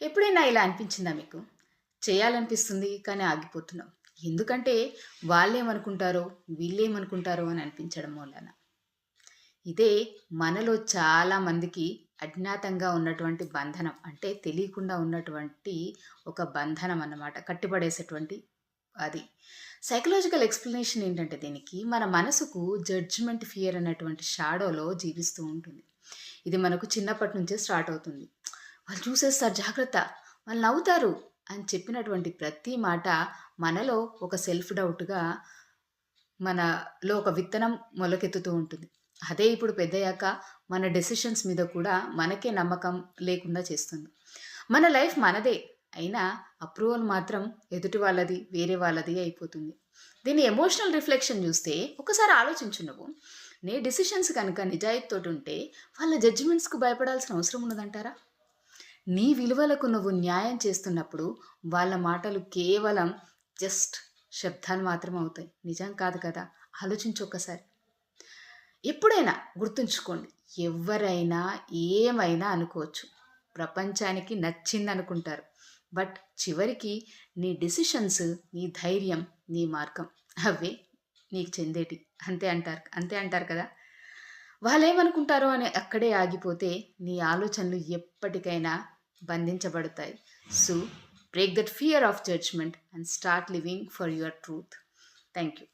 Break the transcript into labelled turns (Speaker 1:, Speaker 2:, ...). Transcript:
Speaker 1: ఎప్పుడైనా ఇలా అనిపించిందా మీకు? చేయాలనిపిస్తుంది కానీ ఆగిపోతున్నాం. ఎందుకంటే వాళ్ళేమనుకుంటారో, వీళ్ళేమనుకుంటారో అని అనిపించడం మూలాన. ఇదే మనలో చాలా మందికి అజ్ఞాతంగా ఉన్నటువంటి బంధనం. అంటే తెలియకుండా ఉన్నటువంటి ఒక బంధనం అన్నమాట. కట్టిపడేసేటువంటి అది. సైకలాజికల్ ఎక్స్‌ప్లనేషన్ ఏంటంటే దీనికి మన మనసుకు జడ్జ్‌మెంట్ ఫియర్ అనేటువంటి షాడోలో జీవిస్తూ ఉంటుంది. ఇది మనకు చిన్నప్పటి నుంచే స్టార్ట్ అవుతుంది. వాళ్ళు చూసేస్తారు జాగ్రత్త, వాళ్ళు నవ్వుతారు అని చెప్పినటువంటి ప్రతి మాట మనలో ఒక సెల్ఫ్ డౌట్‌గా మనలో ఒక విత్తనం మొలకెత్తుతూ ఉంటుంది. అదే ఇప్పుడు పెద్దయ్యాక మన డెసిషన్స్ మీద కూడా మనకే నమ్మకం లేకుండా చేస్తుంది. మన లైఫ్ మనదే. అయినా అప్రూవల్ మాత్రం ఎదుటి వాళ్ళది, వేరే వాళ్ళది అయిపోతుంది. దీన్ని ఎమోషనల్ రిఫ్లెక్షన్ చూస్తే ఒకసారి ఆలోచించు నువ్వు. నీ డెసిషన్స్ కనుక నిజాయితీతోటుంటే వాళ్ళ జడ్జిమెంట్స్‌కు భయపడాల్సిన అవసరం ఉన్నదంటారా? నీ విలువలకు నువ్వు న్యాయం చేస్తున్నప్పుడు వాళ్ళ మాటలు కేవలం జస్ట్ శబ్దాలు మాత్రమే అవుతాయి. నిజం కాదు కదా! ఆలోచించు ఒక్కసారి. ఎప్పుడైనా గుర్తుంచుకోండి. ఎవ్వరైనా ఏమైనా అనుకోవచ్చు. ప్రపంచానికి నచ్చిందనుకుంటారు. బట్ చివరికి నీ డెసిషన్స్, నీ ధైర్యం, నీ మార్గం అవే నీకు చెందేటి. అంతే అంటారు కదా! వాళ్ళేమనుకుంటారో అని అక్కడే ఆగిపోతే నీ ఆలోచనలు ఎప్పటికైనా బంధించబడతాయి. So, break that fear of judgement and start living for your truth. Thank you.